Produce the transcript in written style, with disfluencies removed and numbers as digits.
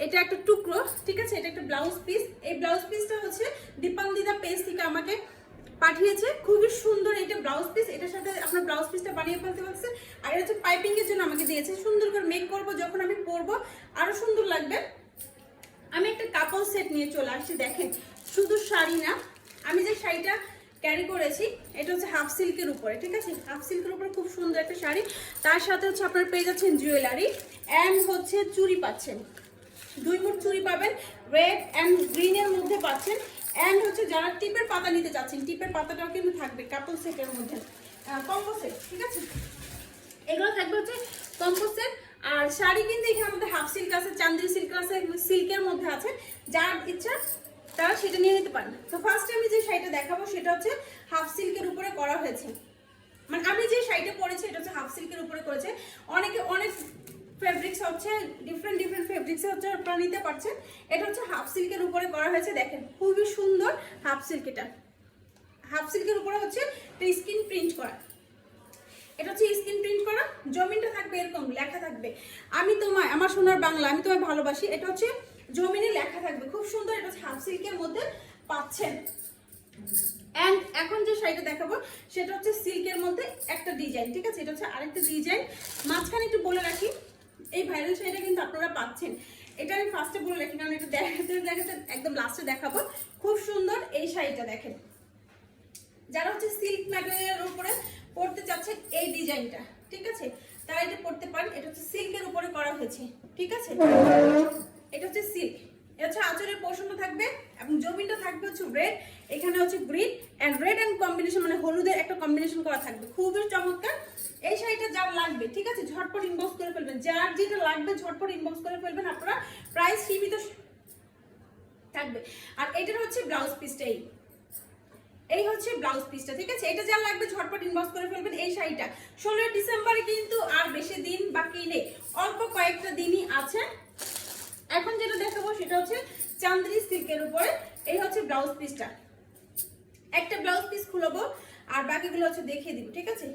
এটা একটা টুকরো, ঠিক আছে, এটা একটা ব্লাউজ পিস। এই ব্লাউজ পিসটা হচ্ছে দীপান্দিতা পেজ থেকে আমাকে পাঠিয়েছে, খুবই সুন্দর এটা ব্লাউজ পিস। এটার সাথে আপনার ব্লাউজ পিসটা বানিয়ে ফেলতে পারছে। আর এটা হচ্ছে পাইপিং এর জন্য আমাকে দিয়েছে, সুন্দর করে মেক করব, যখন আমি পরবো আরো সুন্দর লাগবে। আমি একটা কাপল সেট নিয়ে চলে আসছি, দেখেন শুধু শাড়ি না, আমি যে শাড়িটা ক্যারি করেছি এটা হচ্ছে হাফ সিল্কের উপরে, ঠিক আছে, হাফ সিল্কের উপরে খুব সুন্দর একটা শাড়ি। তার সাথে হচ্ছে আপনারা পেয়ে যাচ্ছেন জুয়েলারি অ্যান্ড হচ্ছে চুড়ি পাচ্ছেন, 2 মুঠ চুড়ি পাবেন, রেড অ্যান্ড গ্রিনের মধ্যে পাচ্ছেন। অ্যান্ড হচ্ছে যারা টিপের পাতা নিতে চাচ্ছেন, টিপের পাতাটাও কিন্তু থাকবে কাপল সেটের মধ্যে, কম্বো সেট, ঠিক আছে, এগুলো থাকবে হচ্ছে কম্বো সেট। আর শাড়ি কিন্তু এখানে আমাদের হাফ সিল্ক আছে, চান্দেরি সিল্ক আছে, সিল্কের মধ্যে আছে, যার ইচ্ছা তারা সেটা নিয়ে নিতে পারেন। তো ফার্স্টে আমি যে শাড়িটা দেখাবো সেটা হচ্ছে হাফ সিল্কের উপরে করা হয়েছে, মানে আমি যে শাড়িটা পরেছি এটা হচ্ছে হাফ সিল্কের উপরে করেছে। অনেকে অনেক ফেব্রিক্স হচ্ছে ডিফারেন্ট ফেব্রিক্সে হচ্ছে আপনারা নিতে পারছেন। এটা হচ্ছে হাফ সিল্কের উপরে করা হয়েছে, দেখেন খুবই সুন্দর হাফ সিল্ক। এটা হাফ সিল্কের উপরে হচ্ছে স্ক্রিন প্রিন্ট করা, এটা হচ্ছে স্ক্রিন প্রিন্ট করা, জমিনটা থাকবে এরকম লেখা থাকবে, আমি তোমায়, আমার সোনার বাংলা, আমি তোমায় ভালোবাসি। এটা হচ্ছে জমিনে লেখা থাকবে, খুব সুন্দর। এটা হচ্ছে হাফ সিল্কের মধ্যে পাচ্ছেন। এন্ড এখন যে শাড়িটা দেখাবো সেটা হচ্ছে সিল্কের মধ্যে একটা ডিজাইন, ঠিক আছে, এটা হচ্ছে আরেকটা ডিজাইন। মাঝখানে একটু বলে রাখি, এই ভাইরাল শাড়িটা কিন্তু আপনারা পাচ্ছেন, এটা আমি ফার্স্টে বলে রাখি কারণ এটা দেখাতে একদম লাস্টে দেখাবো। খুব সুন্দর এই শাড়িটা দেখেন, যারা হচ্ছে সিল্ক ম্যাটেরিয়ালের উপরে পড়তে চাচ্ছেন এই ডিজাইনটা, ঠিক আছে, তারা এটা পড়তে পারেন। এটা হচ্ছে সিল্কের উপরে করা হয়েছে, ঠিক আছে, এটা হচ্ছে সিল্ক। এটা হচ্ছে আঁচলের পোর্শনটা থাকবে এবং জমিনটা থাকবে হচ্ছে রেড, এখানে হচ্ছে green and red and combination, মানে হলুদের একটা কম্বিনেশন করা থাকবে, খুবই চমৎকার। এই শাড়িটা যার লাগবে, ঠিক আছে, ঝটপট ইনবক্স করে ফেলবেন, যার যেটা লাগবে ঝটপট ইনবক্স করে ফেলবেন, আপনারা প্রাইস সীমিত থাকবে। আর এটার হচ্ছে ব্লাউজ পিসটা, এই হচ্ছে ব্লাউজ পিসটা, ঠিক আছে, এটা যা লাগবে ঝটপট ইনবক্স করে ফেলবেন। এই শাড়িটা 16 ডিসেম্বরে কিন্তু আর বেশি দিন বাকি নেই, অল্প কয়েকটা দিনই আছে। এখন যেটা দেখাবো সেটা হচ্ছে চান্দেরি সিল্কের উপরে, এই হচ্ছে ব্লাউজ পিসটা, একটা ব্লাউজ পিস খুলবো আর বাকিগুলো হচ্ছে দেখিয়ে দিব, ঠিক আছে।